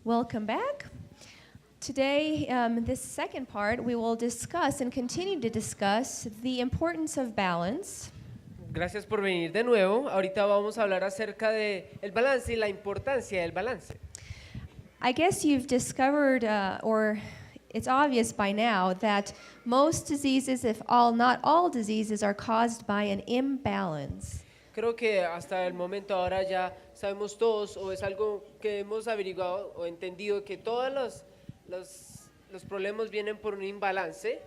Welcome back. Today, this second part, we will discuss and continue to discuss the importance of balance. Gracias por venir de nuevo. Ahorita vamos a hablar acerca de el balance y la importancia del balance. I guess you've discovered, or it's obvious by now, that most diseases, if not all diseases, are caused by an imbalance. Creo que hasta el momento ahora ya sabemos todos, o es algo que hemos averiguado o entendido, que todos los problemas vienen por un imbalance.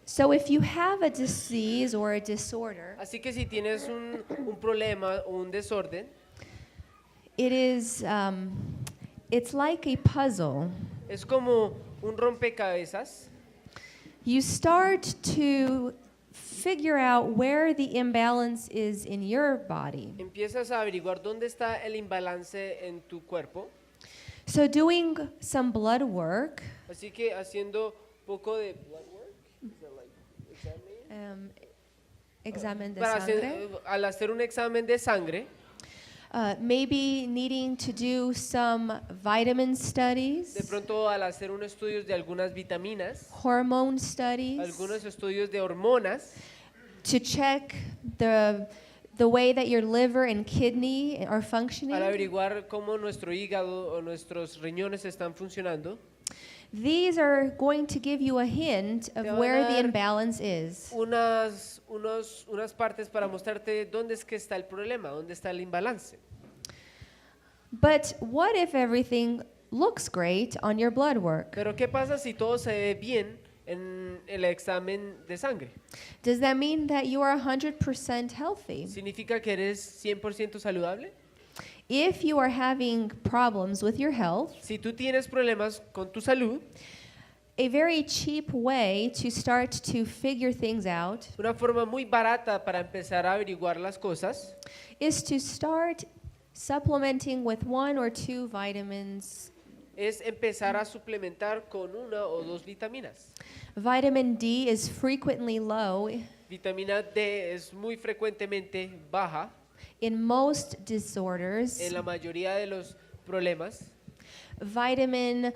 So if you have a disease or a disorder, Así que si tienes un problema o un desorden, it is, it's like a puzzle. es como un rompecabezas. You start to figure out where the imbalance is in your body. Empiezas a averiguar dónde está el imbalance en tu cuerpo. So doing some blood work, Así que haciendo poco de blood work, is that like examen? examen de Para sangre, al hacer un examen de sangre, maybe needing to do some vitamin de studies, pronto al hacer unos estudios de algunas vitaminas, hormone studies, algunos estudios de hormonas, to check the way that your liver and kidney are para functioning. averiguar cómo nuestro hígado o nuestros riñones están funcionando. These are going to give you a hint of Te van a where the dar imbalance is. Unas partes para mostrarte dónde es que está el problema, dónde está el imbalance. But what if everything looks great on your blood work? Pero ¿qué pasa si todo se ve bien en el examen de sangre? Does that mean that you are 100% healthy? ¿Significa que eres 100% saludable? If you are having problems with your health, Si tú tienes problemas con tu salud, a very cheap way to start to figure things out una forma muy barata para empezar a averiguar las cosas is to start supplementing with 1 or 2 vitamins. es empezar a suplementar con una o dos vitaminas. Vitamin D is frequently low Vitamina D es muy frecuentemente baja in most disorders. en la mayoría de los problemas. Vitamin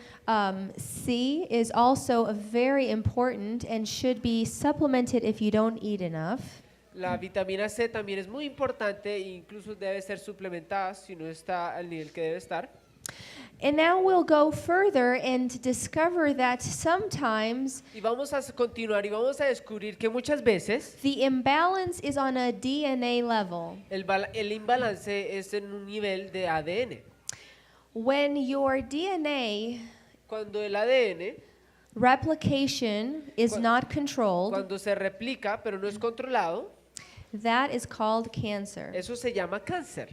C is also very important and should be supplemented if you don't eat enough. La vitamina C también es muy importante e incluso debe ser suplementada si no está al nivel que debe estar. And now we'll go further and discover that sometimes Y vamos a continuar y vamos a descubrir que muchas veces the imbalance is on a DNA level. el imbalance es en un nivel de ADN. When your DNA Cuando el ADN, replication is Cu- not controlled, cuando se replica pero no es controlado, that is called cancer. eso se llama cáncer.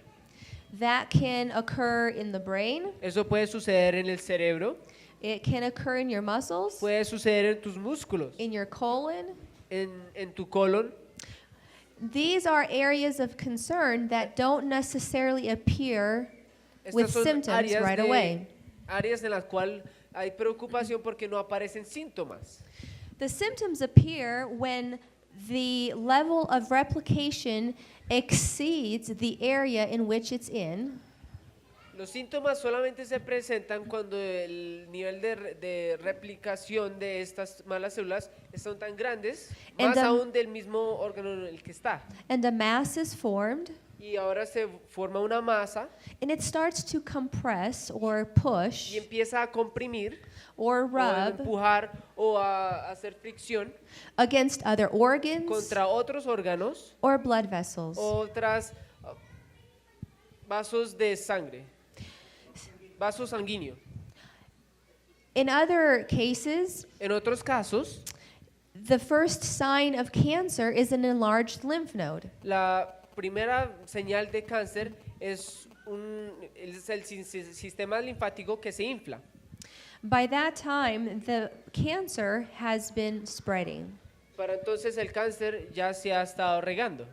That can occur in the brain, Eso puede suceder en el cerebro, it can occur in your muscles, puede suceder en tus músculos, in your colon. en tu colon. These are areas of concern that don't necessarily appear with Estas son symptoms right away. áreas en las cuales hay preocupación porque no aparecen síntomas. The symptoms appear when the level of replication exceeds the area in which it's in, Los síntomas solamente se presentan cuando el nivel de replicación de estas malas células son tan grandes, And más the- aún del mismo órgano en el que está. and a mass is formed, Y ahora se forma una masa and it starts to compress or y push empieza a comprimir or o a rub empujar o a hacer fricción against other organs contra otros órganos or blood vessels. o otras vasos de sangre, vaso sanguíneo. In other cases, En otros casos, the first sign of cancer is an enlarged lymph node. la primera señal de cáncer es el sistema linfático que se infla. By that time, the cancer has been spreading. Para entonces el cáncer ya se ha estado regando.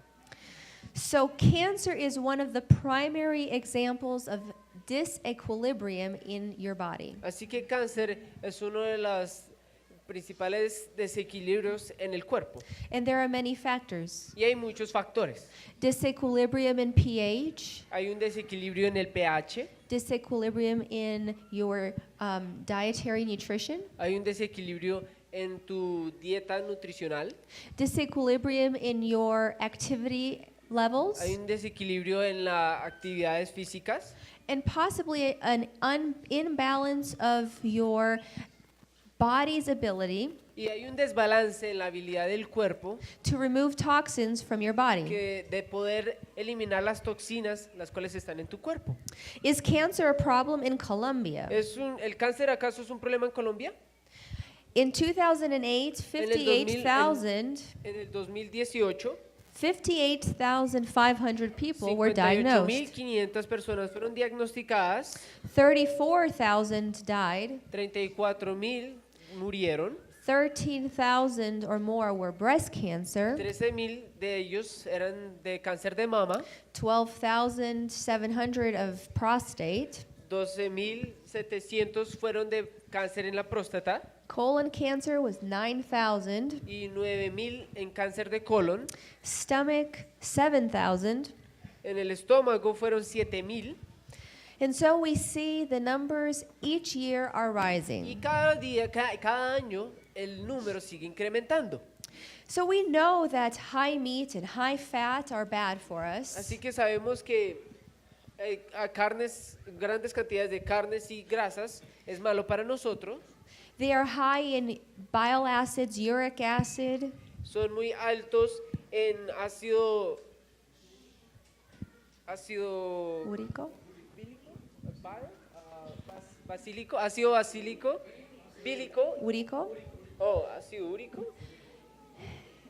So cancer is one of the primary examples of disequilibrium in your body. Así que cáncer es uno de los principales desequilibrios en el cuerpo. And there are many factors. Y hay muchos factores. Disequilibrium in pH, Hay un desequilibrio en el pH, disequilibrium in your dietary nutrition, hay un desequilibrio en tu dieta nutricional, disequilibrium in your activity levels, hay un desequilibrio en las actividades físicas and possibly an imbalance of your body's ability y hay un desbalance en la habilidad del cuerpo to remove toxins from your body. de poder eliminar las toxinas las cuales están en tu cuerpo. Is cancer a problem in Colombia? ¿El cáncer acaso es un problema en Colombia? In 2008, En el 2018, 58,500 people were diagnosed. 58.500 personas fueron diagnosticadas, 34,000 died. 34.000 murieron, 13,000 or more were breast cancer. 13.000 de ellos eran de cáncer de mama, 12,700 of prostate. 12.700 fueron de cáncer en la próstata Colon cancer was 9,000. y 9.000 en cáncer de colon. Stomach, 7,000. En el estómago fueron 7.000 And so we see the numbers each year are y rising. cada día, cada año el número sigue incrementando. So we know that high meat and high fat are bad for us. Así que sabemos que grandes cantidades de carnes y grasas es malo para nosotros. They are high in bile acids, uric acid, Son muy altos en ácido úrico, ácido bacílico, bílico, ácido úrico,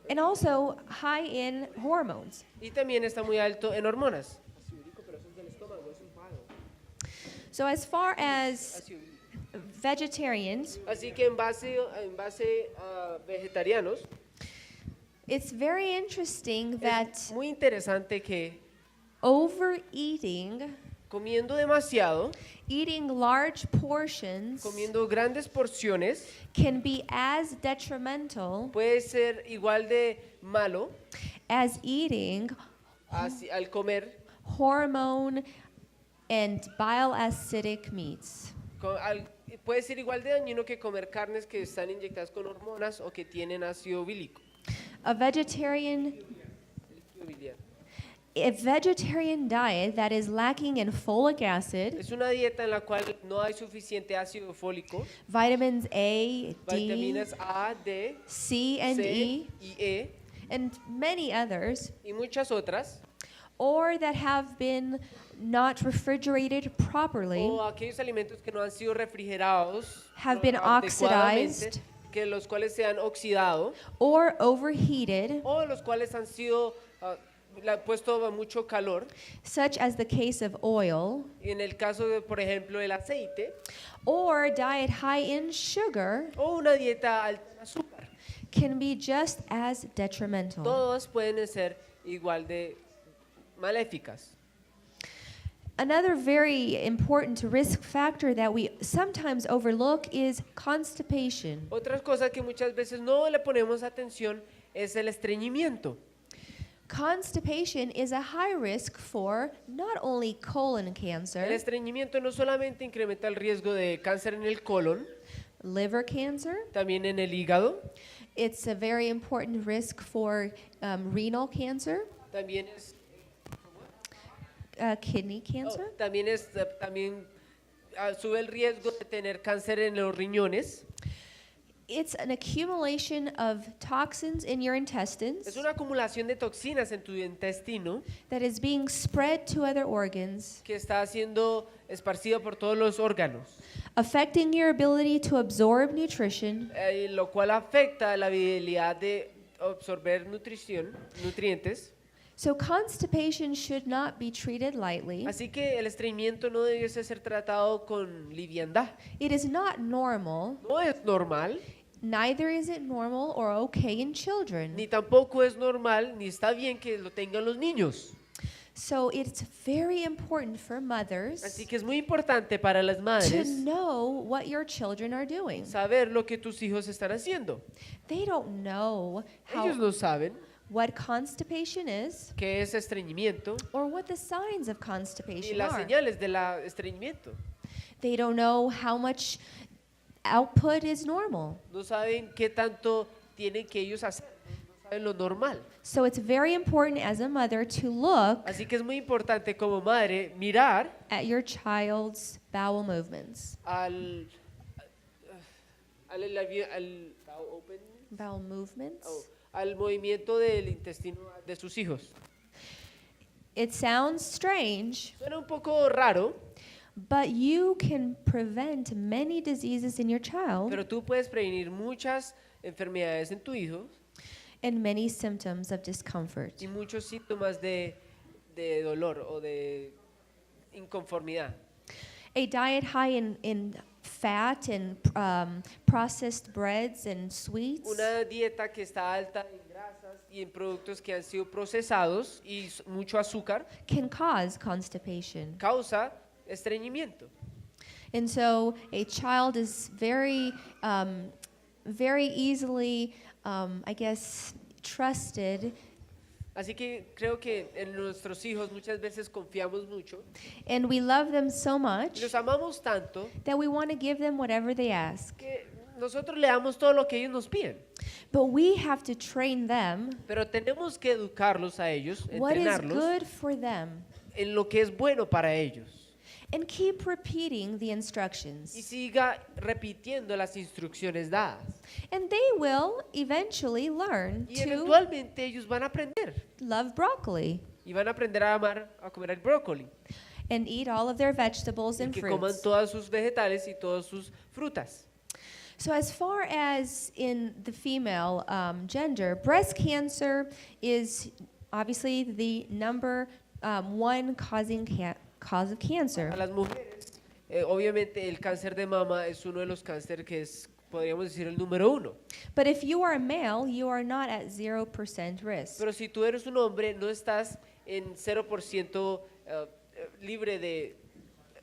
and also high in hormones. y también está muy alto en hormonas. So as far as vegetarians, Así que en base a vegetarianos, it's very interesting that es muy interesante que overeating, comiendo demasiado, eating large portions, comiendo grandes porciones, can be as detrimental puede ser igual de malo as eating al comer, hormone and bile acidic meats. puede ser igual de dañino que comer carnes que están inyectadas con hormonas o que tienen ácido bílico. A vegetarian diet that is lacking in folic acid, Es una dieta en la cual no hay suficiente ácido fólico, vitamins A, D, vitaminas A, D, C, and C E, y E and many others, y muchas otras, or that have been not refrigerated properly, o aquellos alimentos que no han sido refrigerados have been adecuadamente, oxidized, que los cuales se han oxidado or overheated, o los cuales han sido puesto a mucho calor. such as the case of oil, Y en el caso de, por ejemplo, el aceite or diet high in sugar, o una dieta alta en azúcar, can be just as detrimental. todas pueden ser igual de maléficas. Another very important risk factor that we sometimes overlook is constipation. Otra cosa que muchas veces no le ponemos atención es el estreñimiento. Constipation is a high risk for not only colon El cancer, estreñimiento no solamente incrementa el riesgo de cáncer en el colon, liver cancer, también en el hígado, it's a very important risk for renal cancer, también es kidney cancer, también sube el riesgo de tener cáncer en los riñones. it's an accumulation of toxins in your intestines Es una acumulación de toxinas en tu intestino that is being spread to other organs, que está siendo esparcida por todos los órganos, affecting your ability to absorb nutrition, lo cual afecta la habilidad de absorber nutrientes. So constipation should not be treated lightly. Así que el estreñimiento no debe ser tratado con liviandad. It is not normal, No es normal, neither is it normal or okay in children. ni tampoco es normal, ni está bien que lo tengan los niños. So it's very important for mothers Así que es muy importante para las to madres know what your children are doing. saber lo que tus hijos están haciendo. They don't know Ellos no saben what constipation is qué es estreñimiento or what the signs of y constipation las are. señales del estreñimiento. They don't know how much output is normal. No saben qué tanto tienen que ellos hacer, no saben lo normal. So it's very important as a mother to look Así que es muy importante como madre mirar at your child's bowel movements. al open, Bowel movements? al movimiento del intestino de sus hijos. It sounds strange, Suena un poco raro, but you can prevent many diseases in your child pero tú puedes prevenir muchas enfermedades en tu hijo and many symptoms of discomfort. y muchos síntomas de dolor o de inconformidad. A diet high in fat and processed breads and sweets Una dieta que está alta en grasas y en productos que han sido procesados y mucho azúcar can cause constipation. causa estreñimiento. And so a child is very easily, I guess, trusted, Así que creo que en nuestros hijos muchas veces confiamos mucho and we love them so y much los amamos tanto that we want to give them whatever they ask. que nosotros le damos todo lo que ellos nos piden. But we have to train them Pero tenemos que educarlos a ellos, what is entrenarlos good for them, en lo que es bueno para ellos. and keep repeating the Y instructions. siga repitiendo las instrucciones dadas. And they will eventually learn Y to eventualmente ellos van a aprender. love broccoli Y van a aprender a amar, a comer el brócoli. and eat all of their vegetables Y and que coman fruits. todas sus vegetales y todas sus frutas. So as far as in the female gender, breast cancer is obviously the number one cause of cancer. A las mujeres, obviamente el cáncer de mama es uno de los cánceres que es, podríamos decir, el número 1. But if you are a male, you are not at 0% risk. Pero si tú eres un hombre, no estás en 0% libre de,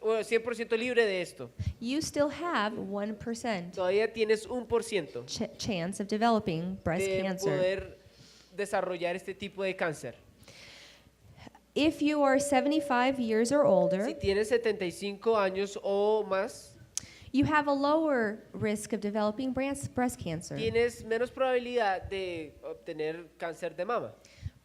bueno, 100% libre de esto. You still have 1% Todavía tienes 1% chance of developing breast de cancer. poder desarrollar este tipo de cáncer. If you are 75 years or older, Si tienes 75 años o más, you have a lower risk of developing breast cancer. tienes menos probabilidad de obtener cáncer de mama.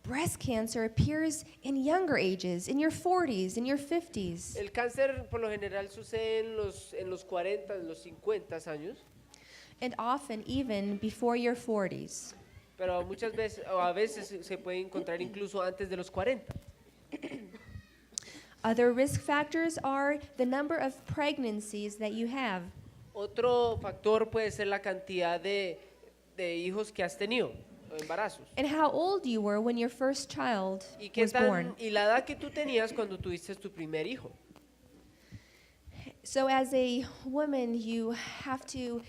Breast cancer appears in younger ages, in your 40s, in your 50s. El cáncer por lo general sucede en los 40, en los 50 años, And often even before your 40s. pero muchas veces o a veces se puede encontrar incluso antes de los 40. Other risk factors are the number of pregnancies that you have. Otro factor puede ser la cantidad de hijos que has tenido, o embarazos. And how old you were when your first child Y, qué was born. y la edad que tú tenías cuando tuviste tu primer hijo. So as a woman, you have to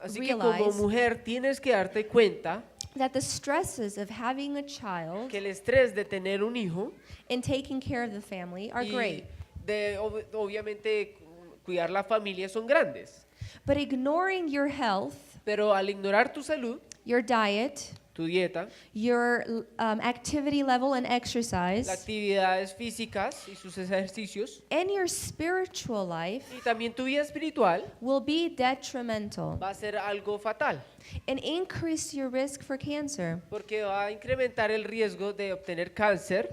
Así que como realize mujer tienes que darte cuenta that the stresses of having a child que el estrés de tener un hijo and taking care of the family are y great. de obviamente cuidar la familia son grandes. But ignoring your health, Pero al ignorar tu salud, your diet, tu dieta, your activity level and las exercise, actividades físicas y sus ejercicios, and your spiritual life y también tu vida espiritual, will be detrimental va a ser algo fatal, and increase your risk for cancer. porque va a incrementar el riesgo de obtener cáncer.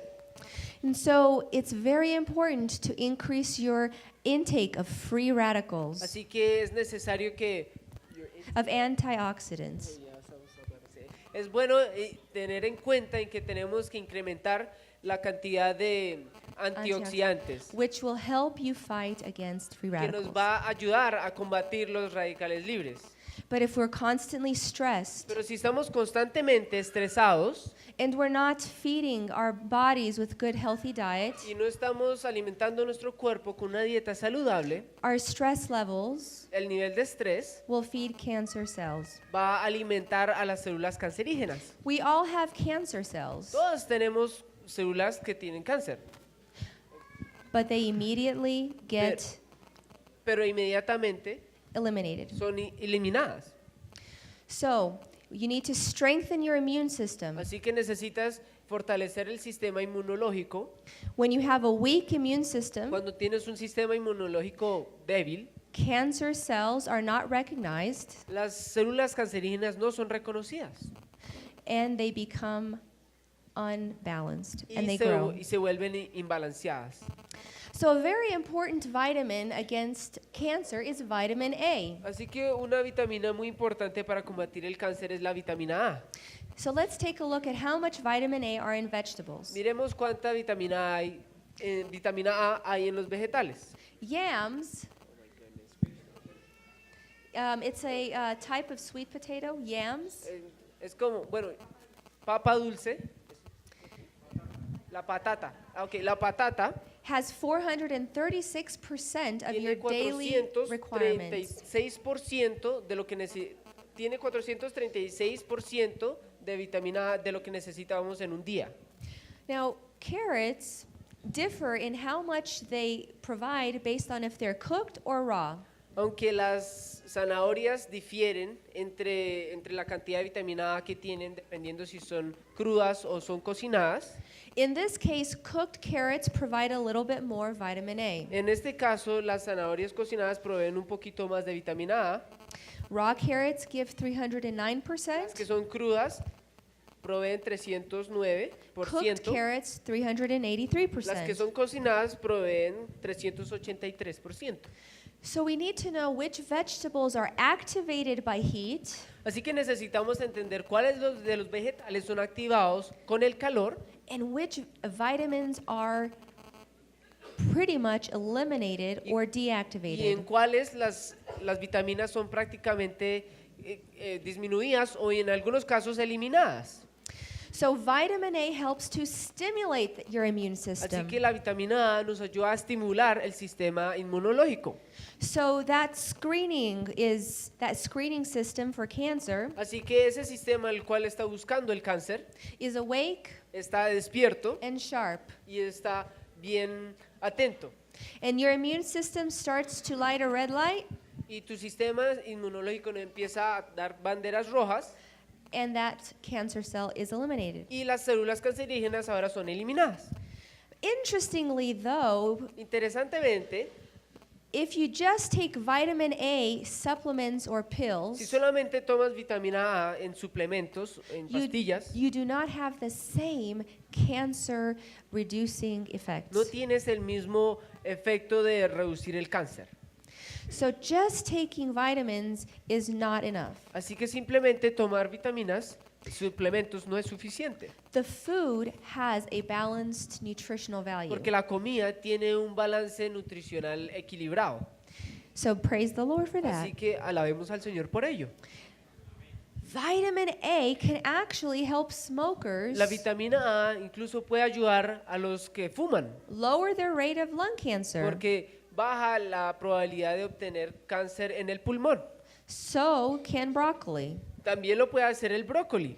And so it's very important to increase your intake of free radicals, Así que es necesario que of antioxidants. es bueno tener en cuenta en que tenemos que incrementar la cantidad de antioxidantes Which will help you fight against free que nos radicals. va a ayudar a combatir los radicales libres. But if we're constantly stressed Pero si estamos constantemente estresados and we're not feeding our bodies with good healthy diet, y no estamos alimentando nuestro cuerpo con una dieta saludable, our stress levels el nivel de estrés will feed cancer cells. va a alimentar a las células cancerígenas. We all have cancer cells. Todos tenemos células que tienen cáncer, but they immediately get pero inmediatamente eliminated. son eliminadas. So, you need to strengthen your immune system. Así que necesitas fortalecer el sistema inmunológico. When you have a weak immune system, Cuando tienes un sistema inmunológico débil, cancer cells are not recognized las células cancerígenas no son reconocidas and they become unbalanced and they y grow. se vuelven imbalanceadas. So a very important vitamin against cancer is vitamin A. Así que una vitamina muy importante para combatir el cáncer es la vitamina A. So let's take a look at how much vitamin A are in vegetables. Miremos cuánta vitamina A hay en los vegetales. Yams, it's a type of sweet potato, yams. Es como, bueno, papa dulce, la patata. La patata Has 436% of your tiene daily requirements. 436% de lo que tiene 436% de vitamina A de lo que necesitábamos en un día. Now, carrots differ in how much they provide based on if they're cooked or raw. Aunque las zanahorias difieren entre la cantidad de vitamina A que tienen dependiendo si son crudas o son cocinadas. In this case, cooked carrots provide a little bit more vitamin A. En este caso, las zanahorias cocinadas proveen un poquito más de vitamina A. Raw carrots give Las que 309%, son crudas proveen 309%. cooked carrots Las que 383%. son cocinadas proveen 383%. So we need to know which vegetables are activated by heat Así que necesitamos entender cuáles de los vegetales son activados con el calor and which vitamins are pretty much eliminated or y en deactivated. cuáles las vitaminas son prácticamente disminuidas o en algunos casos eliminadas. So vitamin A helps to stimulate your immune Así system. que la vitamina A nos ayuda a estimular el sistema inmunológico. So that screening system for cancer Así que ese sistema el cual está buscando el cáncer is awake está despierto and sharp. y está bien atento. And your immune system starts to light a red light, Y tu sistema inmunológico empieza a dar banderas rojas and that cancer cell is eliminated. y las células cancerígenas ahora son eliminadas. Interestingly, though, Interesantemente, if you just take vitamin A supplements or si pills, solamente tomas vitamina A en suplementos, en pastillas, you do not have the same cancer reducing effects. no tienes el mismo efecto de reducir el cáncer. So just taking vitamins is not enough. Así que simplemente tomar vitaminas, suplementos no es suficiente, The food has a balanced nutritional value. porque la comida tiene un balance nutricional equilibrado. So praise the Lord for that. Así que alabemos al Señor por ello. Vitamin A can actually help smokers La vitamina A incluso puede ayudar a los que fuman, lower their rate of lung cancer. porque baja la probabilidad de obtener cáncer en el pulmón. So can broccoli. También lo puede hacer el brócoli.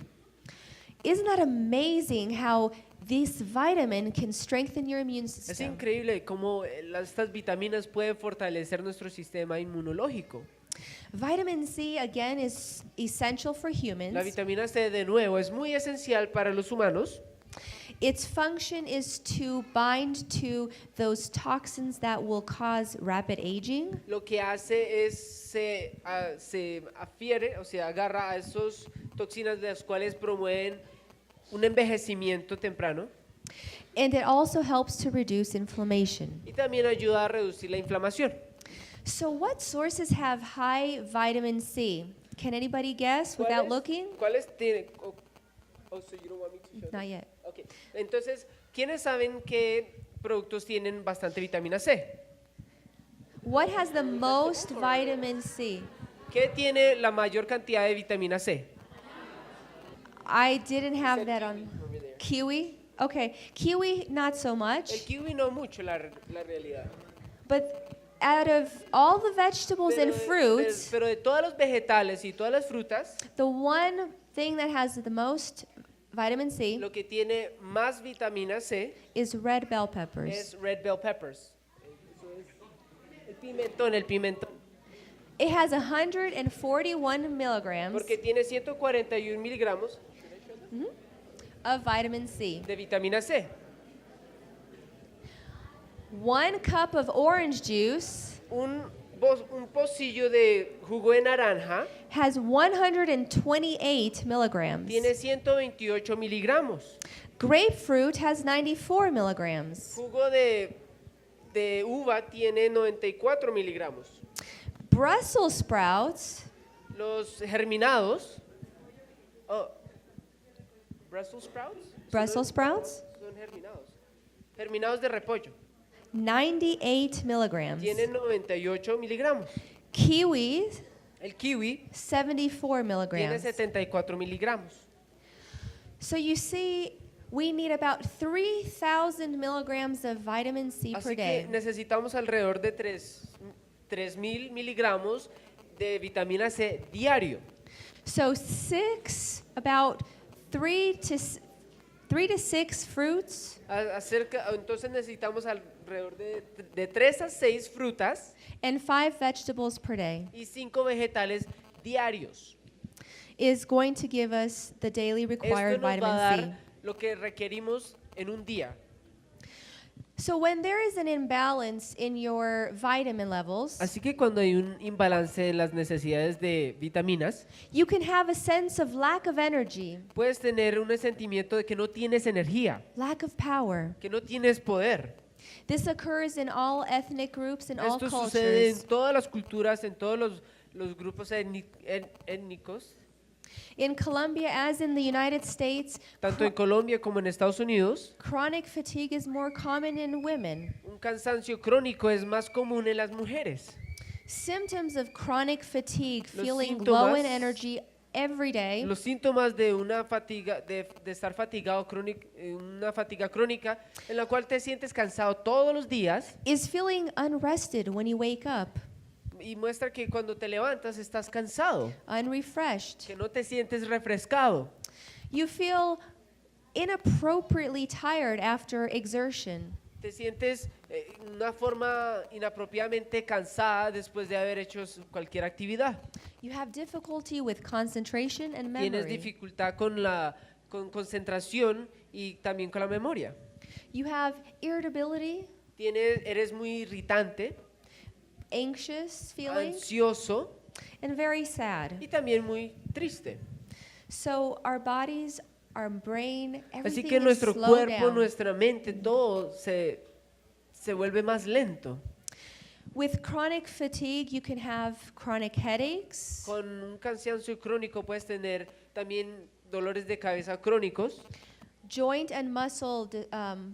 Isn't that amazing how this vitamin can strengthen your immune Es system? increíble cómo estas vitaminas pueden fortalecer nuestro sistema inmunológico. Vitamin C, again, is essential for La humans. vitamina C, de nuevo, es muy esencial para los humanos. Its function is to bind to those toxins that will cause rapid aging. Lo que hace es se afiere, o sea, agarra a esas toxinas de las cuales promueven un envejecimiento temprano And it also helps to reduce inflammation. y también ayuda a reducir la inflamación. So what sources have high vitamin C? Can anybody guess without looking? ¿Cuáles tiene? Oh, so you don't want me to show Not them? yet. Okay. Entonces, ¿quiénes saben qué productos tienen bastante vitamina C? What has the most vitamin C? ¿Qué tiene la mayor cantidad de vitamina C? I didn't have that on. Over there. Kiwi? Okay. Kiwi, not so El much. kiwi no mucho, la realidad. But out of all the vegetables and fruits, pero de todos los vegetales y todas las frutas, the one thing that has the most vitamin C lo que tiene más vitamina C is red bell peppers. es red bell peppers. Eso es el pimentón. It has 141 milligrams Porque tiene 141 miligramos of vitamin C. de vitamina C. 1 cup of orange juice Un pocillo de jugo de naranja has 128 milligrams. tiene 128 miligramos. Grapefruit has 94 milligrams. Jugo de uva tiene 94 miligramos. Brussels sprouts Los germinados. Brussels sprouts. Brussels sprouts, Son germinados. Germinados de repollo. 98 milligrams. Tienen 98 miligramos. Kiwi, El kiwi 74 tiene milligrams. 74 miligramos. So you see, we need about 3,000 milligrams of vitamin C per Así que day. necesitamos alrededor de 3.000 miligramos de vitamina C diario. So about 3 to 6 fruits Entonces necesitamos alrededor de 3 a 6 frutas and 5 vegetables per day y 5 vegetales diarios. is going to give us the daily Esto required nos va a vitamin dar C. lo que requerimos en un día. So when there is an imbalance in your vitamin levels, Así que cuando hay un imbalance en las necesidades de vitaminas, you can have a sense of lack of energy, puedes tener un sentimiento de que no tienes energía, lack of power. que no tienes poder. This occurs in all ethnic groups and all Esto sucede en cultures. todas las culturas, en todos los grupos étnicos, In Colombia, as in the United States, tanto en Colombia como en Estados Unidos. chronic fatigue is more common in women. Un cansancio crónico es más común en las mujeres. Symptoms of chronic fatigue, Los feeling low in síntomas- energy every day, Los síntomas de una fatiga, de estar fatigado una fatiga crónica en la cual te sientes cansado todos los días is feeling unrested when you wake up, y muestra que cuando te levantas estás cansado, unrefreshed. que no te sientes refrescado. You feel inappropriately tired after exertion. Te sientes una forma inapropiadamente cansada después de haber hecho cualquier actividad. You have difficulty with concentration and Tienes memory. dificultad con concentración y también con la memoria. You have irritability, Eres muy irritante, anxious feeling, ansioso and very sad. y también muy triste. So our bodies, our brain, Así everything que is nuestro slowed cuerpo, down. nuestra mente, todo se vuelve más lento. With chronic fatigue, you can have chronic headaches, Con un cansancio crónico puedes tener también dolores de cabeza crónicos. joint and muscle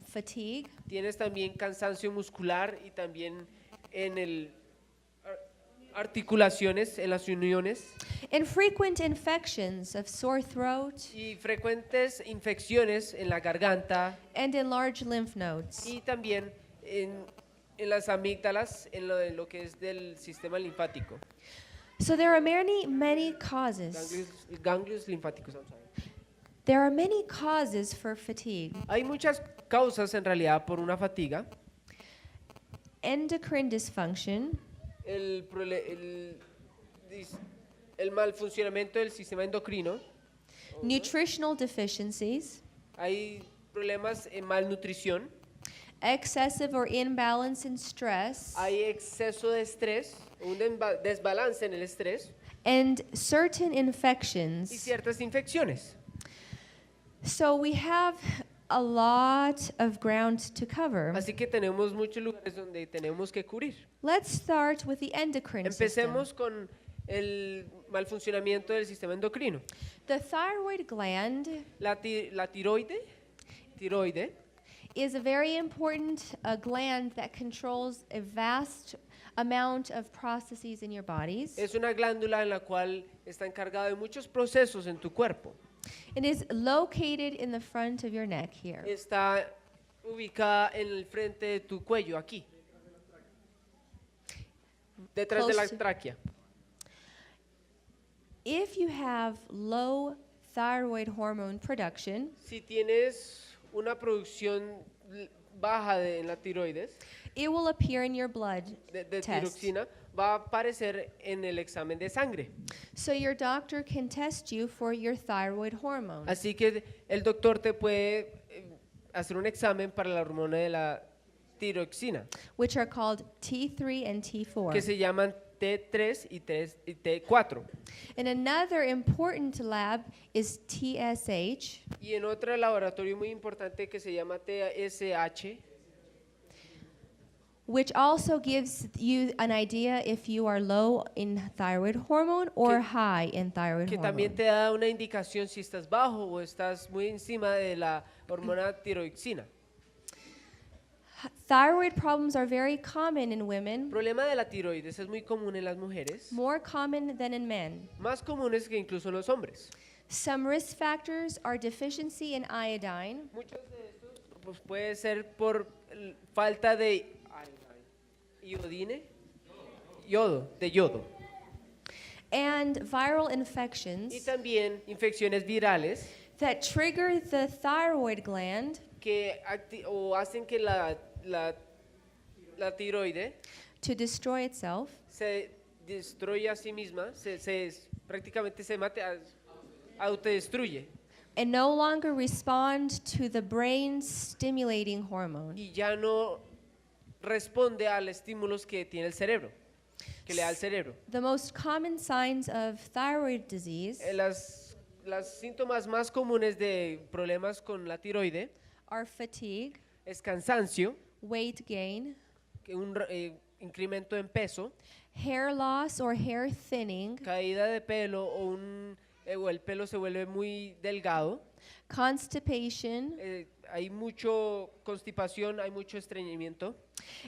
fatigue, Tienes también cansancio muscular y también en articulaciones, en las uniones. and frequent infections of sore throat Y frecuentes infecciones en la garganta and enlarged lymph nodes. y también en las amígdalas, en lo que es del sistema linfático. So there are many causes. Ganglios linfáticos. I'm sorry. There are many causes for fatigue. Hay muchas causas en realidad por una fatiga. Endocrine dysfunction, El mal funcionamiento del sistema endocrino. nutritional deficiencies, Hay problemas en malnutrición. excessive or imbalance in stress, Hay exceso de estrés, un desbalance en el estrés and certain y infections. ciertas infecciones. So we have a lot of ground to cover. Así que tenemos muchos lugares donde tenemos que cubrir. Let's start with the endocrine system. Empecemos con el mal funcionamiento del sistema endocrino. The thyroid gland La tiroide is a very important gland that controls a vast amount of processes in your bodies. es una glándula en la cual está encargada de muchos procesos en tu cuerpo. It is located in the front of your neck here. Está ubicada en el frente de tu cuello, aquí, detrás de la Close to- tráquea. If you have low thyroid hormone production, Si tienes una producción baja en la tiroides, it will appear in your blood de test. tiroxina, va a aparecer en el examen de sangre. So your doctor can test you for your thyroid hormone. Así que el doctor te puede hacer un examen para la hormona de la tiroxina, Which are called T3 and T4. que se llaman T3 y T4. And another important lab is TSH, Y en otro laboratorio muy importante que se llama TSH, which also gives you an idea if you are low in thyroid hormone or high in thyroid que hormone. también te da una indicación si estás bajo o estás muy encima de la hormona tiroxina. Thyroid problems are very common in El women, problema de la tiroides es muy común en las mujeres, more common than in men. más comunes que incluso en los hombres. Some risk factors are deficiency in iodine, Muchos de estos pues, puede ser por falta de iodine, de yodo. and viral Y infections también infecciones virales that trigger the thyroid gland que hacen que la tiroide to destroy itself se destruya a sí misma, prácticamente se mate, autodestruye and no longer respond to the brain stimulating hormone. y ya no responde a los estímulos que tiene el cerebro, que le da el cerebro. The most common signs of thyroid disease Las síntomas más comunes de problemas con la tiroide are fatigue, es cansancio, weight gain, incremento en peso, hair loss or hair thinning, caída de pelo o el pelo se vuelve muy delgado, constipation, hay mucho constipación, hay mucho estreñimiento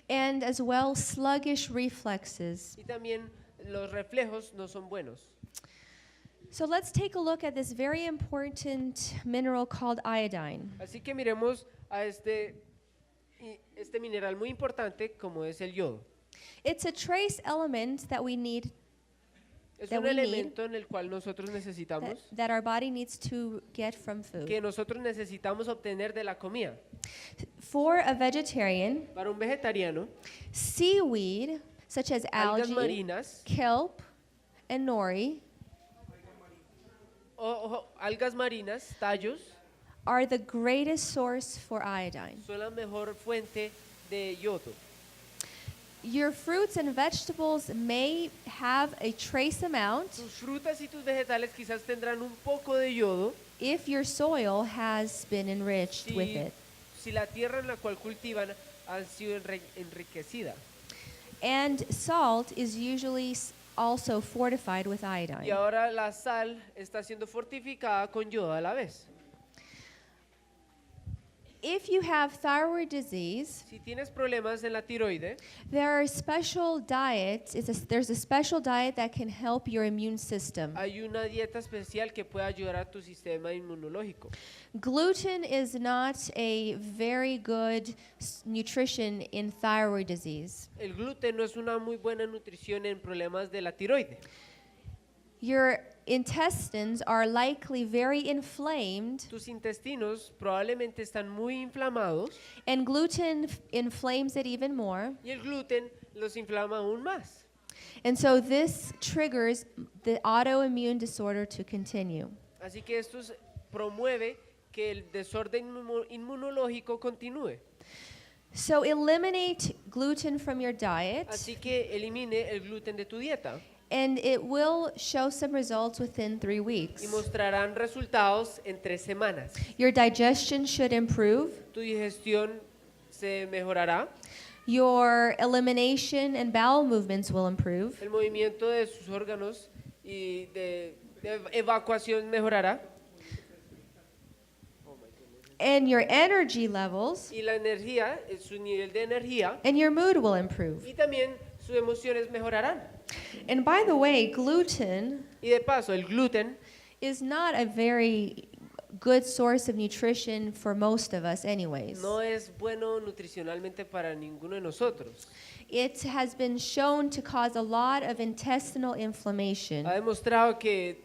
and as well sluggish reflexes. y también los reflejos no son buenos. So let's take a look at this very important mineral called iodine. Así que miremos a este mineral muy importante como es el yodo. It's a trace element that we need, Es That un we need. elemento en el cual nosotros necesitamos, that our body needs to get from food. que nosotros necesitamos obtener de la comida. For a vegetarian, Para un vegetariano, seaweed, such as algas algae, marinas, kelp, and nori, algas marinas, tallos, are the greatest source for iodine. son la mejor fuente de yodo. Your fruits and vegetables may have a trace amount Tus frutas y tus vegetales quizás tendrán un poco de yodo if your soil has been enriched with it. si la tierra en la cual cultivan ha sido enriquecida. And salt is usually also fortified with Y iodine. ahora la sal está siendo fortificada con yodo a la vez. If you have thyroid disease, Si tienes problemas en la tiroide, there are special diets. There's a special diet that can help your immune system. hay una dieta especial que puede ayudar a tu sistema inmunológico. Gluten is not a very good nutrition in thyroid disease. El gluten no es una muy buena nutrición en problemas de la tiroide. Your intestines are likely very inflamed, Tus intestinos probablemente están muy inflamados and gluten inflames it even more. y el gluten los inflama aún más. And so this triggers the autoimmune disorder to continue. Así que esto promueve que el desorden inmunológico continúe. So eliminate gluten from your diet, Así que elimine el gluten de tu dieta and it will show some results within 3 weeks. y mostrarán resultados en 3 semanas. Your digestion should improve. Tu digestión se mejorará, Your elimination and bowel movements will improve. el movimiento de sus órganos y de evacuación mejorará And your energy levels y la energía, su nivel de energía and your mood will improve. y también sus emociones mejorarán. And by the way, gluten Y de paso, el gluten is not a very good source of nutrition for most of us anyways. no es bueno nutricionalmente para ninguno de nosotros. It has been shown to cause a lot of intestinal inflammation. Ha demostrado que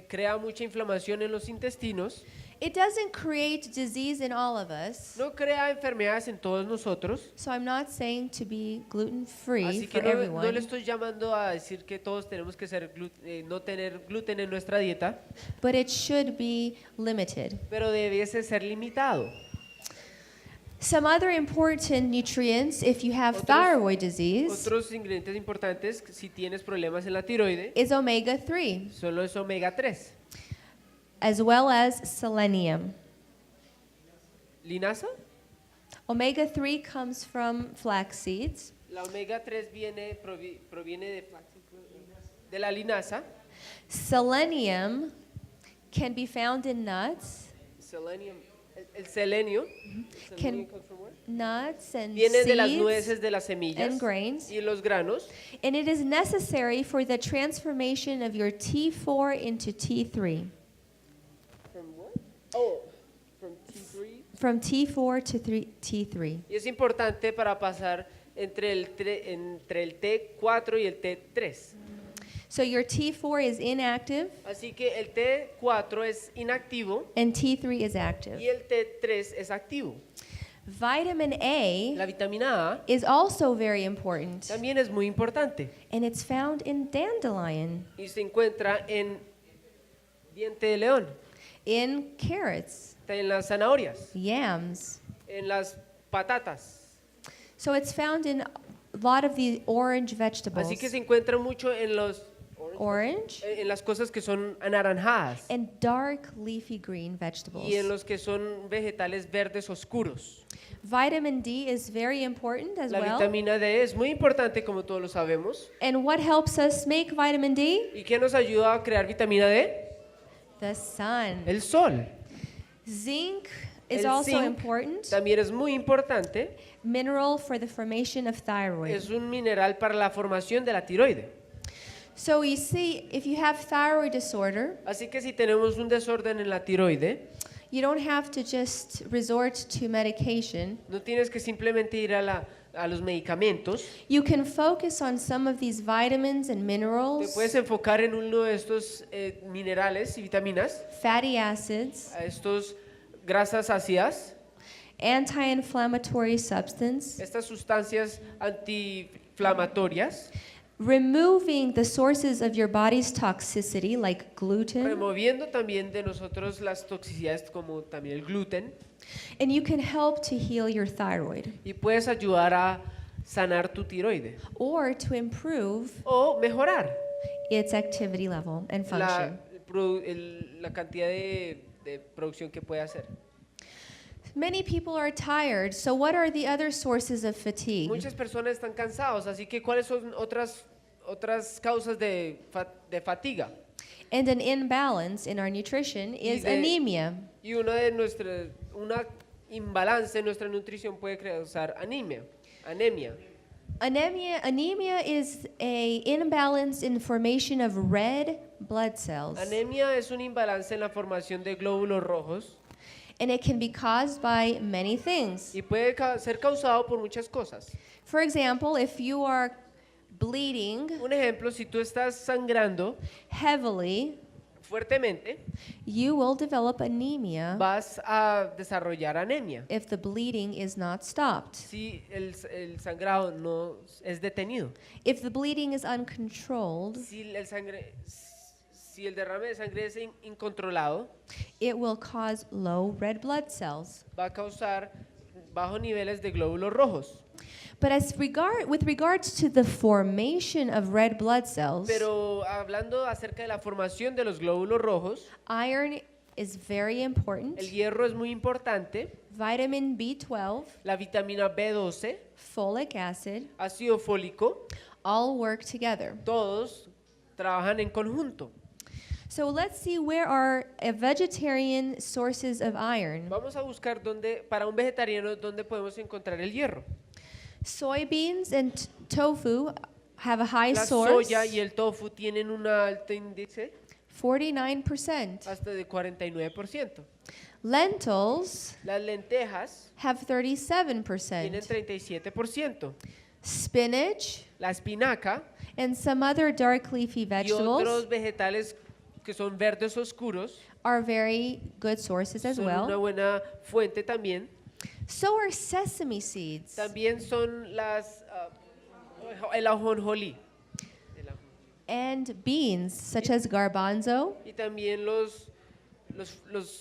crea mucha inflamación en los intestinos, it doesn't create disease in all of us. no crea enfermedades en todos nosotros. So I'm not saying to be gluten-free Así que for no le everyone, estoy llamando a decir que todos tenemos que ser no tener gluten en nuestra dieta, but it should be limited. pero debiese ser limitado. Some other important nutrients, if you have Otros- thyroid disease, Otros ingredientes importantes si tienes problemas en la tiroide is omega-3, son los omega 3. as well as selenium. ¿Linasa? Omega-3 comes from flax seeds. La omega 3 proviene de la linaza. Selenium can be found in nuts, Selenium. El selenio. Can- Selenium comes from where? nuts and Viene de las seeds, nueces, de las semillas and grains. y los granos. And it is necessary for the transformation of your T4 into T3. From what? Oh, from T3. From T4 to T3. Y es importante para pasar entre el T4 y el T3. So your T4 is inactive Así que el T4 es inactivo and T3 is active. y el T3 es activo. Vitamin A La vitamina A is also very important, también es muy importante and it's found in dandelion, y se encuentra en diente de león, in carrots, en las zanahorias, yams. en las patatas. So it's found in a lot of the orange vegetables. Así que se encuentra mucho en los Orange en las cosas que son anaranjadas and dark leafy green vegetables. y en los que son vegetales verdes oscuros. Vitamin D is very important as La well. vitamina D es muy importante, como todos lo sabemos. And what helps us make vitamin D? ¿Y qué nos ayuda a crear vitamina D? The sun. El sol. Zinc is El also zinc important. también es muy importante. Mineral for the formation of thyroid. Es un mineral para la formación de la tiroide. So you see, if you have thyroid disorder, Así que si tenemos un desorden en la tiroide, you don't have to just resort to medication. no tienes que simplemente ir a los medicamentos. You can focus on some of these vitamins and Te minerals, puedes enfocar en uno de estos minerales y vitaminas, fatty acids, a estos grasas ácidas, anti-inflammatory substance, estas sustancias antiinflamatorias, removing the sources of your body's toxicity like gluten, removiendo también de nosotros las toxicidades como también el gluten, and you can help to heal your thyroid y puedes ayudar a sanar tu tiroide or to improve o mejorar its activity level and function. la cantidad de producción que puede hacer. Many people are tired, so what are the other sources of fatigue? Muchas personas están cansados, así que ¿cuáles son otras causas de fatiga? And an imbalance in our nutrition is de- anemia. Y una imbalance en nuestra nutrición puede causar anemia. Anemia is a imbalance in formation of red blood cells, Anemia es un imbalance en la formación de glóbulos rojos and it can be caused by many things. y puede ser causado por muchas cosas. For example, if you are bleeding Un ejemplo, si tú estás sangrando heavily, fuertemente, you will develop anemia vas a desarrollar anemia. if the bleeding is not stopped. Si el sangrado no es detenido, If the bleeding is uncontrolled, si el derrame de sangre es incontrolado, it will cause low red blood cells. va a causar bajos niveles de glóbulos rojos. But with regards to the formation of red blood cells, Pero hablando acerca de la formación de los glóbulos rojos, iron is very important. el hierro es muy importante, Vitamin B12, la vitamina B12, folic acid, ácido fólico, all work together. todos trabajan en conjunto. So let's see where are vegetarian sources of iron. Vamos a buscar para un vegetariano dónde podemos encontrar el hierro. Soybeans and tofu have a high La source, soya y el tofu tienen un alto índice 49%. hasta de 49%. Lentils Las lentejas have tienen 37%. 37%. Spinach La espinaca and some other dark leafy y vegetables otros vegetales que son verdes oscuros, are very good sources as son una well. buena fuente también. So are sesame seeds. También son el ajonjolí. And beans, such as garbanzo Y también los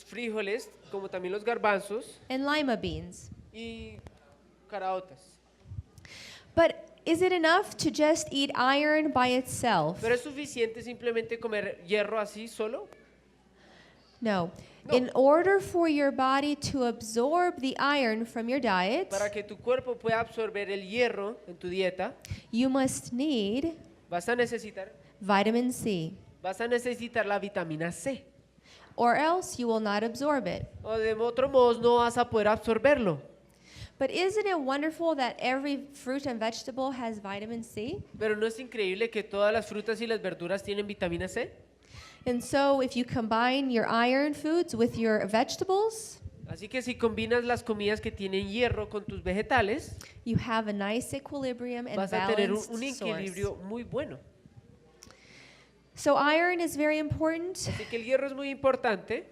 frijoles, como también los garbanzos and lima beans. y caraotas. But is it enough to just eat iron by itself? ¿Pero es suficiente simplemente comer hierro así solo? No. No. In order for your body to absorb the iron from your diet, Para que tu cuerpo pueda absorber el hierro en tu dieta, you must need vas a necesitar vitamin C, la vitamina C. or else you will not absorb it. O de otro modo no vas a poder absorberlo. But isn't it wonderful that every fruit and vegetable has vitamin C? Pero ¿no es increíble que todas las frutas y las verduras tienen vitamina C? And so if you combine your iron foods with your vegetables, Así que si combinas las comidas que tienen hierro con tus vegetales, you have a nice equilibrium and vas a tener balanced un source. equilibrio muy bueno. So iron is very important, Así que el hierro es muy importante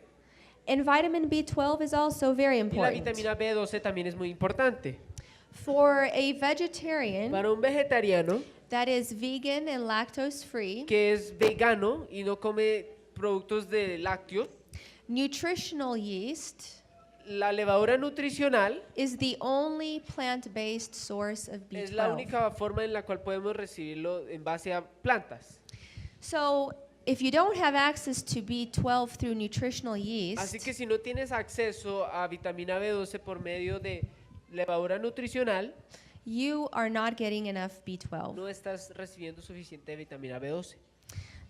and vitamin B12 is also very y la important. vitamina B12 también es muy importante. For a vegetarian Para un vegetariano that is vegan and lactose free, que es vegano y no come productos de lácteos, nutritional yeast la levadura nutricional is the only plant-based source of es la B12. única forma en la cual podemos recibirlo en base a plantas. So if you don't have access to B12 through nutritional Así yeast, que si no tienes acceso a vitamina B12 por medio de levadura nutricional, you are not getting enough B12. no estás recibiendo suficiente vitamina B12.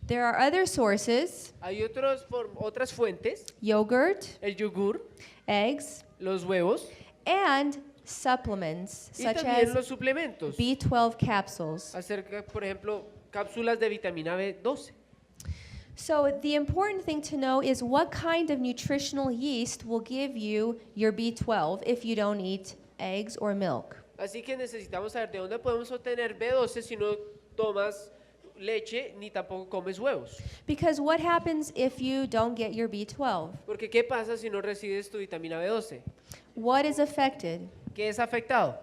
There are other sources, Hay otras fuentes, yogurt, el yogur, eggs, los huevos and supplements y such también as los suplementos. B12 capsules. Acerca, por ejemplo, cápsulas de vitamina B12. So the important thing to know is what kind of nutritional yeast will give you your B12 if you don't eat eggs or milk. Así que necesitamos saber de dónde podemos obtener B12 si no tomas leche ni tampoco comes huevos. Because what happens if you don't get your B12? Porque ¿qué pasa si no recibes tu vitamina B12? What is affected? ¿Qué es afectado?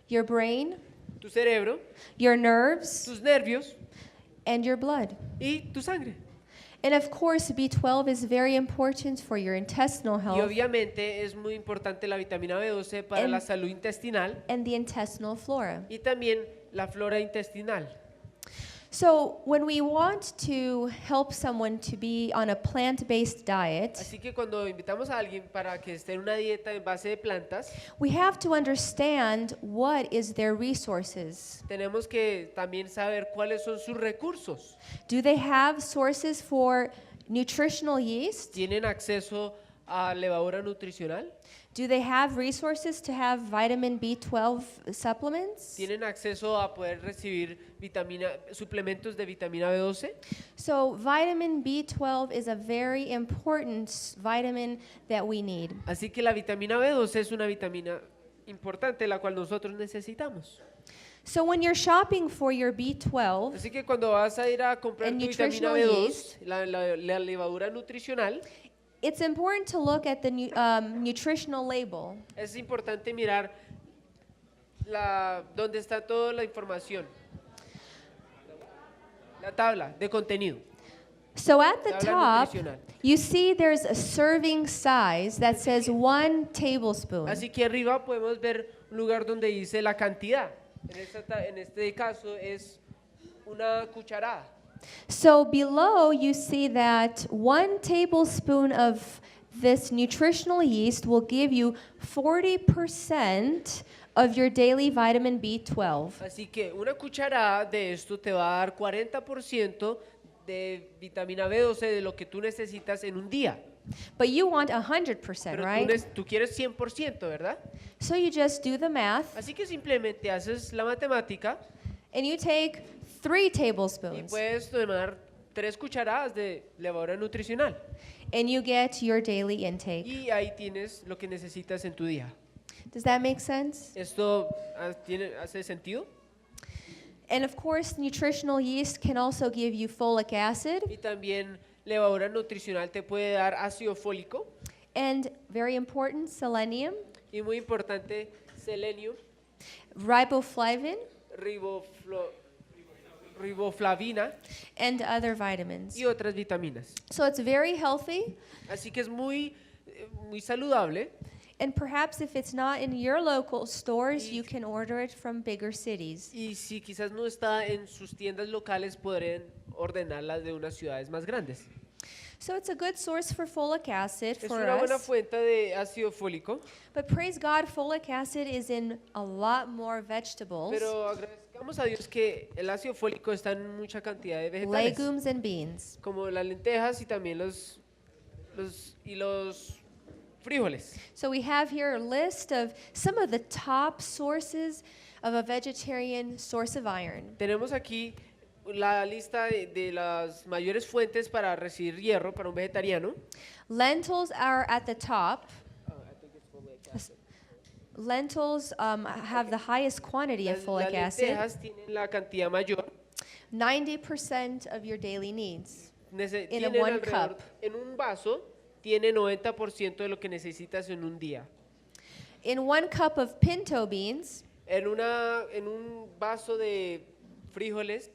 Your brain, Tu cerebro, your nerves, tus nervios and your blood. y tu sangre. And of course, B12 is very important for your intestinal Y health obviamente es muy importante la vitamina B12 para En- la salud intestinal and the intestinal flora. y también la flora intestinal. So when we want to help someone to be on a plant-based diet, Así que cuando invitamos a alguien para que esté en una dieta en base de plantas, we have to understand what is their resources. tenemos que también saber cuáles son sus recursos. Do they have sources for nutritional yeast? ¿Tienen acceso a levadura nutricional? Do they have resources to have vitamin B12 supplements? ¿Tienen acceso a poder recibir suplementos de vitamina B12? So vitamin B12 is a very important vitamin that we need. Así que la vitamina B12 es una vitamina importante la cual nosotros necesitamos. So when you're shopping for your B12, Así que cuando vas a ir a comprar And tu vitamina nutritional B2, yeast. la levadura nutricional, it's important to look at the nutritional label. es importante mirar donde está toda la información. La tabla de contenido. So at the Tabla top, nutricional. you see there's a serving size that says 1 tablespoon. Así que arriba podemos ver un lugar donde dice la cantidad. En este caso es una cucharada. So below you see that 1 tablespoon of this nutritional yeast will give you 40% of your daily vitamin B12. Así que una cucharada de esto te va a dar 40% de vitamina B12 de lo que tú necesitas en un día. But you want 100%, Pero right? tú quieres 100%, ¿verdad? So you just do the math Así que simplemente haces la matemática and you take 3 y tablespoons puedes tomar 3 cucharadas de levadura nutricional. and you get your daily intake. Y ahí tienes lo que necesitas en tu día. Does that make sense? ¿Esto hace sentido? And of course, nutritional yeast can also give you folic acid Y también levadura nutricional te puede dar ácido fólico and, very important, selenium, y muy importante, selenio, riboflavin, riboflo- riboflavina and other vitamins. y otras vitaminas. So it's very healthy, Así que es muy saludable. and perhaps if it's not in your local stores, you can order it from bigger cities. Y si quizás no está en sus tiendas locales, podrían ordenarlas de unas ciudades más grandes. So it's a good source for folic acid Es for una buena us. fuente de ácido fólico, But praise God, folic acid is in a lot more vegetables, pero agradezcamos a Dios que el ácido fólico está en mucha cantidad de vegetales, legumes, and beans. como las lentejas y también los frijoles. So we have here a list of some of the top sources of a vegetarian source of iron. Tenemos aquí la lista de las mayores fuentes para recibir hierro para un vegetariano. Lentils are at the top. Lentils have the highest quantity of Las folic acid, lentejas tienen la cantidad mayor. 90% of your daily needs. In a Tienen one alrededor- cup. En un vaso tiene 90% de lo que necesitas en un día. In 1 cup of pinto beans, En un vaso de frijoles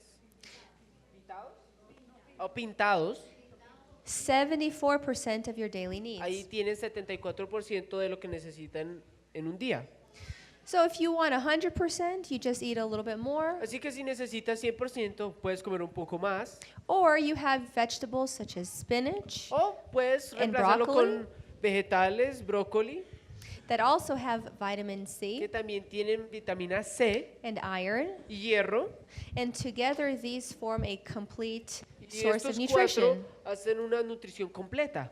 pintados, 74% of your daily ahí needs. tienen 74% de lo que necesitan en un día. So if you want 100%, you just eat a little bit more. Así que si necesitas 100%, puedes comer un poco más. Or you have vegetables such as spinach O puedes And reemplazarlo broccoli. con vegetales, brócoli, that also have vitamin que C también tienen vitamina C and iron. y hierro. And together these form a complete Y source of estos cuatro nutrition. hacen una nutrición completa.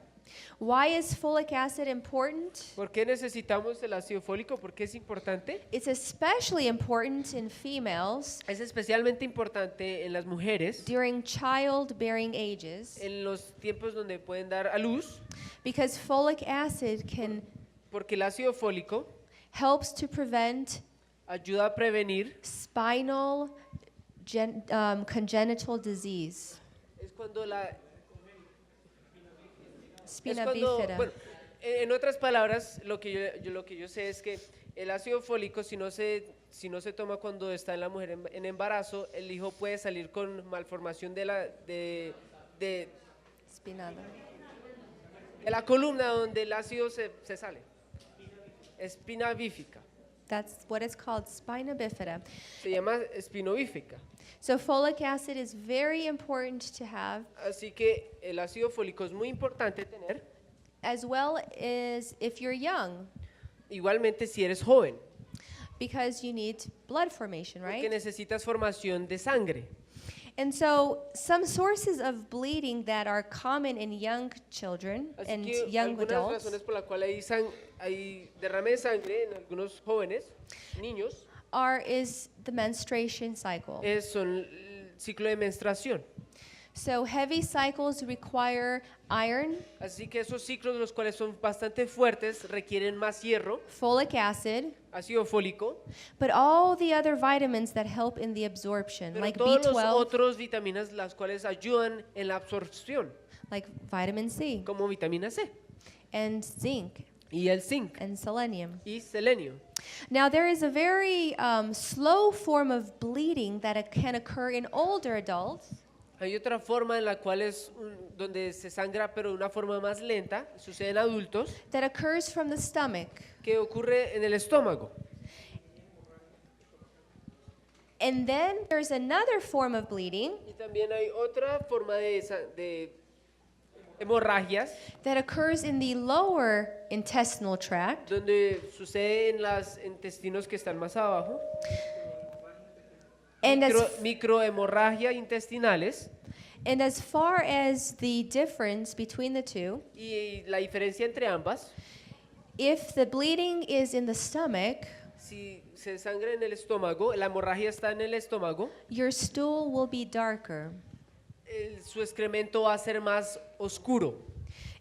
Why is folic acid important? ¿Por qué necesitamos el ácido fólico? ¿Por qué es importante? It's especially important in females Es especialmente importante en las mujeres during childbearing ages en los tiempos donde pueden dar a luz, because folic acid can porque el ácido fólico helps to prevent ayuda a prevenir. spinal congenital disease. Es cuando Spina bueno, bifida. en otras palabras, lo que yo sé es que el ácido fólico, si no se toma cuando está en la mujer en embarazo, el hijo puede salir con malformación de Spinada. la columna donde el ácido se sale. Espina bífica. That's what it's called, spina bifida. Se llama espinobífica. So folic acid is very important to have, Así que el ácido fólico es muy importante tener, as well as if you're young, igualmente si eres joven, because you need blood formation, porque right? necesitas formación de sangre. And so some sources of bleeding that are common in young children Así and que young algunas adults razones por las cuales hay derrame de sangre en algunos jóvenes, niños, is the menstruation cycle. son el ciclo de menstruación. So heavy cycles require iron, Así que esos ciclos, los cuales son bastante fuertes, requieren más hierro, folic acid, ácido fólico, but all the other vitamins that help in the absorption, pero like todos los B12, otros vitaminas las cuales ayudan en la absorción, like vitamin C, como vitamina C and zinc, y el zinc and selenium. y selenio. Now, there is a very slow form of bleeding that can occur in older adults, Hay otra forma en la cual donde se sangra, pero de una forma más lenta, sucede en adultos, that occurs from the stomach. que ocurre en el estómago. And then there's another form of bleeding Y también hay otra forma de hemorragias, that occurs in the lower intestinal tract. donde sucede en los intestinos que están más abajo, And microhemorragia intestinales, and as far as the difference between the two, y la diferencia entre ambas, if the bleeding is in the stomach, si se sangra en el estómago, la hemorragia está en el estómago, your stool will be darker. su excremento va a ser más oscuro.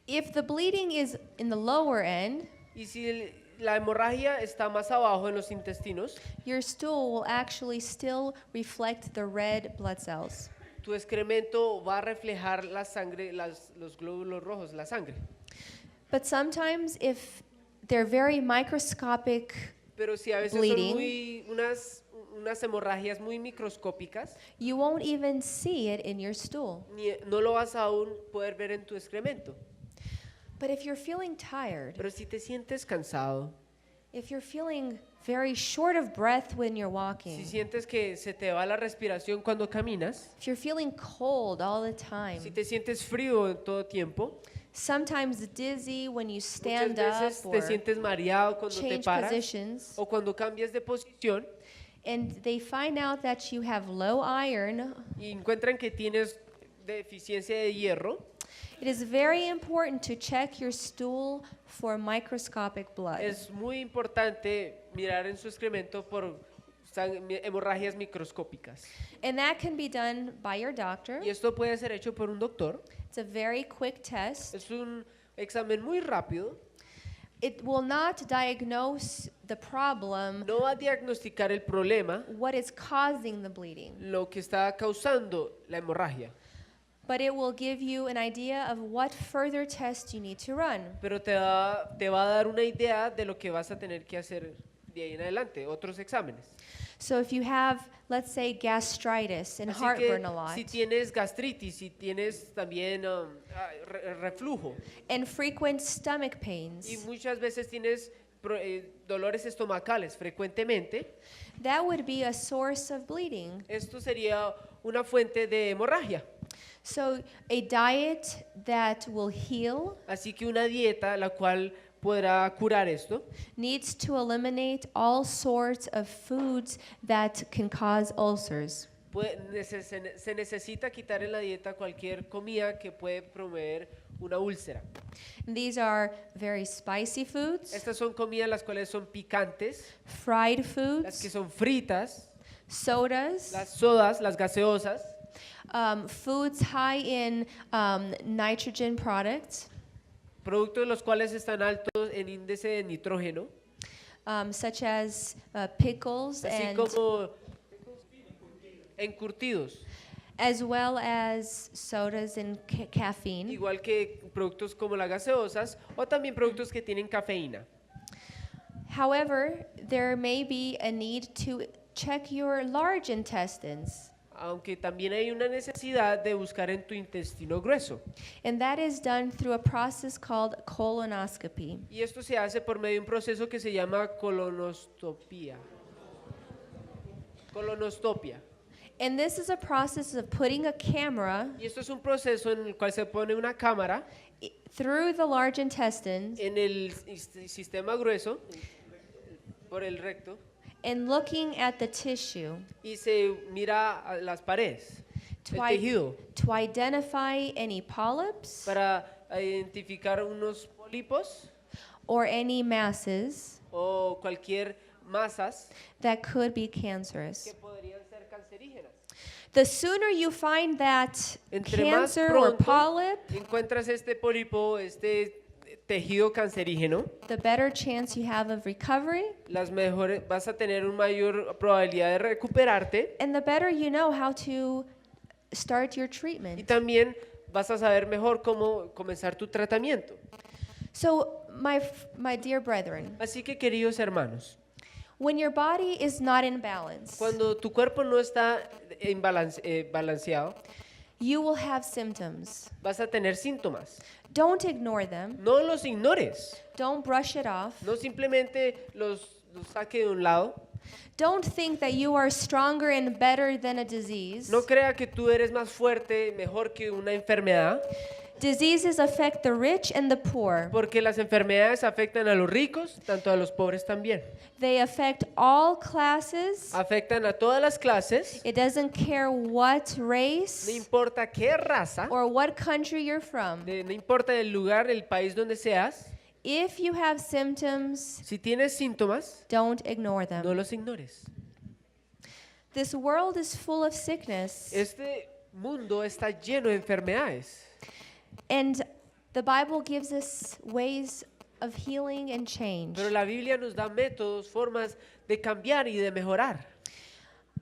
If the bleeding is in the lower end, Y si la hemorragia está más abajo en los intestinos, your stool will actually still reflect the red blood cells. tu excremento va a reflejar la sangre, los glóbulos rojos, la sangre. But sometimes if they're very microscopic Pero si a veces bleeding, son unas hemorragias muy microscópicas, you won't even see it in your stool. no lo vas a aún poder ver en tu excremento. But if you're feeling tired, Pero si te sientes cansado, if you're feeling very short of breath when you're si walking, sientes que se te va la respiración cuando caminas, if you're feeling cold all the time, si te sientes frío en todo tiempo, sometimes dizzy when you muchas stand veces up te or sientes mareado cuando te change paras positions, o cuando cambias de posición and they find out that you have low iron, y encuentran que tienes deficiencia de hierro, it is very important to check your stool for microscopic blood. es muy importante mirar en su excremento por hemorragias microscópicas. And that can be done by your doctor. Y esto puede ser hecho por un doctor. It's a very quick test. Es un examen muy rápido. It will not diagnose the problem, No va a diagnosticar el problema, what is causing the bleeding, lo que está causando la hemorragia, but it will give you an idea of what further tests you need to run. pero te va a dar una idea de lo que vas a tener que hacer de ahí en adelante, otros exámenes. So if you have, let's say, gastritis and Así heartburn que a lot, si tienes gastritis, si tienes también reflujo and frequent stomach y pains, muchas veces tienes dolores estomacales frecuentemente, that would be a source of bleeding. esto sería una fuente de hemorragia. So a diet that will heal Así que una dieta la cual podrá curar esto needs to eliminate all sorts of foods that can cause ulcers. se necesita quitar en la dieta cualquier comida que puede promover una úlcera. And these are very spicy foods, Estas son comidas las cuales son picantes, fried las que foods, son fritas, sodas, las sodas, las gaseosas, foods high in nitrogen products, productos los cuales están altos en índice de nitrógeno, such as pickles así and como encurtidos, as well as sodas and caffeine. igual que productos como las gaseosas o también productos que tienen cafeína. However, there may be a need to check your large intestines, Aunque también hay una necesidad de buscar en tu intestino grueso. and that is done through a process called colonoscopy. Y esto se hace por medio de un proceso que se llama colonoscopia. Colonoscopia. And this is a process of putting a camera Y esto es un proceso en el cual se pone una cámara through the large intestines en el sistema grueso, por el recto, and looking at the tissue y se mira a las paredes, to, el tejido, to identify any polyps para identificar unos pólipos or any masses o cualquier masas that could be cancerous. que podrían ser cancerígenas. The sooner you find that Entre más cancer or pronto polyp, encuentras este pólipo, este tejido cancerígeno, the better chance you have of recovery, vas a tener una mayor probabilidad de recuperarte and the better you know how to start your y treatment. también vas a saber mejor cómo comenzar tu tratamiento. So, my dear brethren, Así que, queridos hermanos, when your body is not in balance, cuando tu cuerpo no está balanceado, you will have symptoms. vas a tener síntomas. Don't ignore them. No los ignores, Don't brush it off. no simplemente los saque de un lado. Don't think that you are stronger and better than a disease. No crea que tú eres más fuerte, mejor que una enfermedad, Diseases affect the rich and the poor. porque las enfermedades afectan a los ricos, tanto a los pobres también. They affect all classes. Afectan a todas las clases, It doesn't care what no race importa qué raza, or what country you're from. no importa el lugar, el país donde seas. If you have symptoms, Si tienes síntomas, don't ignore no them. los ignores. This world is full of sickness, Este mundo está lleno de enfermedades. and the Bible gives us ways of healing and change. Pero la Biblia nos da métodos, formas de cambiar y de mejorar.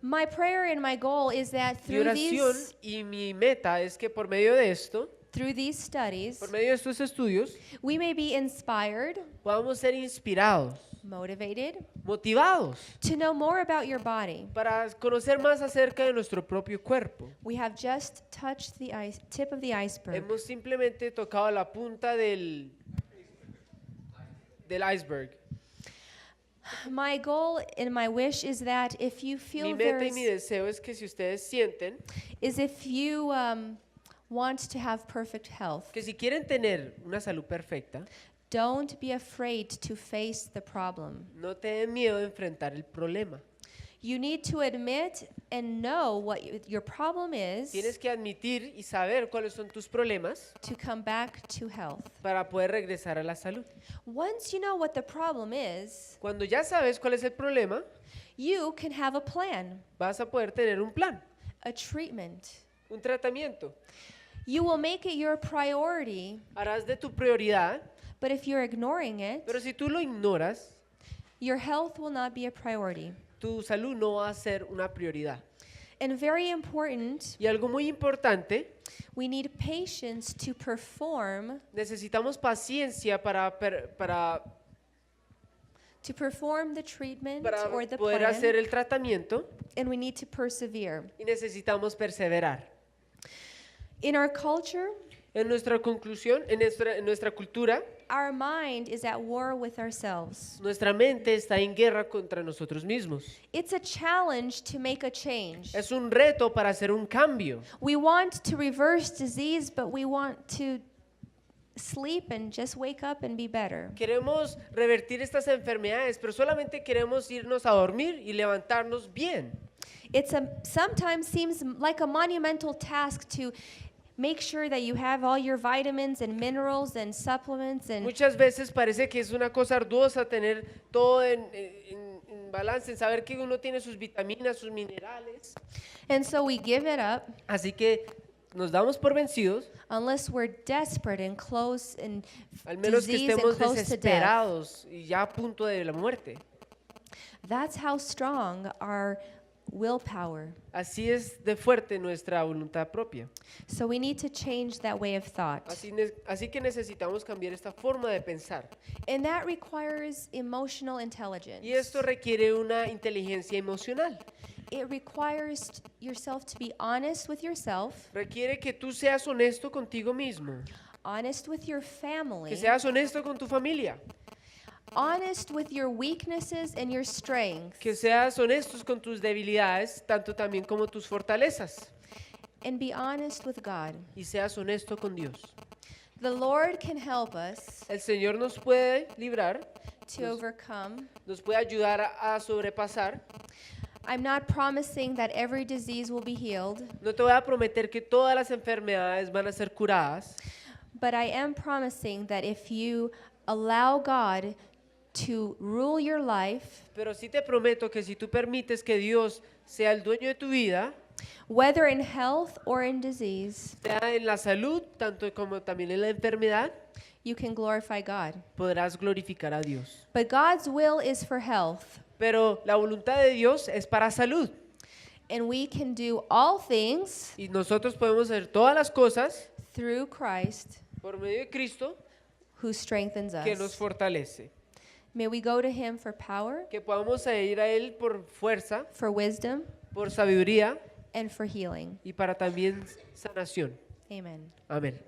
My prayer and my goal is that Mi oración y mi meta es que por medio de esto, through these studies, por medio de estos estudios, we may be inspired, podamos ser inspirados, motivated, motivados to know more about your body. para conocer más acerca de nuestro propio cuerpo. We have just touched the tip of the iceberg. Hemos simplemente tocado la punta del iceberg. My goal and my wish is that if you Mi feel meta y mi deseo es que si ustedes sienten if you want to have perfect health, que si quieren tener una salud perfecta, don't be afraid to face the problem. no te den miedo de enfrentar el problema. You need to admit and know what your problem is Tienes que admitir y saber cuáles son tus problemas to come back to health. para poder regresar a la salud. Once you know what the problem is, Cuando ya sabes cuál es el problema, you can have a plan, vas a poder tener un plan, a treatment. un tratamiento. You will make it your priority, Harás de tu prioridad, but if you're ignoring it, pero si tú lo ignoras, your health will not be a priority. tu salud no va a ser una prioridad. And very important, Y algo muy importante, we need patience to perform necesitamos paciencia para the treatment or the poder plan, hacer el tratamiento and we need to persevere. y necesitamos perseverar. In our culture, En nuestra conclusión, en nuestra cultura, our mind is at war with ourselves. nuestra mente está en guerra contra nosotros mismos. It's a challenge to make a change. Es un reto para hacer un cambio. We want to reverse disease, but we want to sleep and just wake up and be better. Queremos revertir estas enfermedades, pero solamente queremos irnos a dormir y levantarnos bien. Sometimes seems like a monumental task to make sure that you have all your vitamins and minerals and supplements and Muchas veces parece que es una cosa arduosa tener todo en balance, en saber que uno tiene sus vitaminas, sus minerales. so we give it up Así que nos damos por vencidos, unless we're desperate and close and al menos que disease and estemos close to death. desesperados y ya a punto de la muerte. That's how strong our willpower. Así es de fuerte nuestra voluntad propia. So we need to change that way of thought. Así que necesitamos cambiar esta forma de pensar. And that requires emotional intelligence. Y esto requiere una inteligencia emocional. It requires yourself to be honest with yourself, Requiere que tú seas honesto contigo mismo, honest with your family, que seas honesto con tu familia, honest with your weaknesses and your strengths, que seas honestos con tus debilidades, tanto también como tus fortalezas, and be honest with God. y seas honesto con Dios. The Lord can help us El Señor nos puede librar, to overcome. nos puede ayudar a sobrepasar. I'm not promising that every disease will be healed, No te voy a prometer que todas las enfermedades van a ser curadas, but I am promising that if you allow God to rule your life, pero sí te prometo que si tú permites que Dios sea el dueño de tu vida, whether in health or in disease, sea en la salud, tanto como también en la enfermedad, you can glorify God. podrás glorificar a Dios. But God's will is for health, Pero la voluntad de Dios es para salud. and we can do all things Y nosotros podemos hacer todas las cosas through Christ por medio de Cristo who strengthens que nos us. fortalece. May we go to him for power, Que podamos ir a Él por fuerza, for wisdom, por sabiduría and for healing. y para también sanación. Amen. Amén.